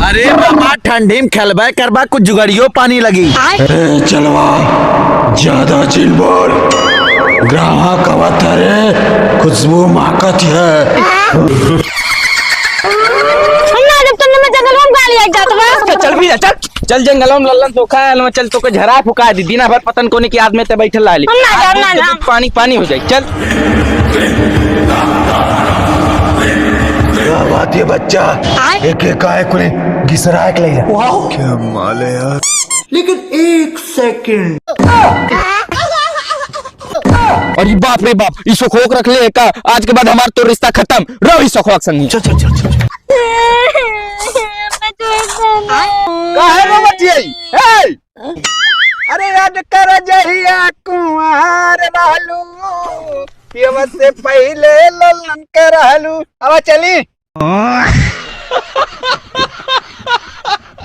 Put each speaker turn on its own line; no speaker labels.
अरे मामा ठंडी में खेलबे करबा कुछ जुगाड़ियो पानी लगी।
चलवा ज्यादा चिल बोल, ग्राहक आवत रे, खुशबू महकत है।
चल भी चल चल जंगलों में लल्लन सोखा है, चल तो झरा फुका दी दीना भर पतन कोने की आदमी ते बैठल लाली पानी पानी हो जाए। चल
क्या बात है बच्चा, एक एक आए कुने घिसरा के ले जा।
क्या माल है यार।
लेकिन एक सेकंड,
अरे बाप रे बाप, ई सोखोक रख ले का, आज के बाद हमार तो रिश्ता खत्म रहो। ई सोखोक संगी
चल चल चल चल।
काहे रो बचिए? अरे याद कर जहिया कुंवार रहलू, पियवा से पहले ललन के रहलू। अब चली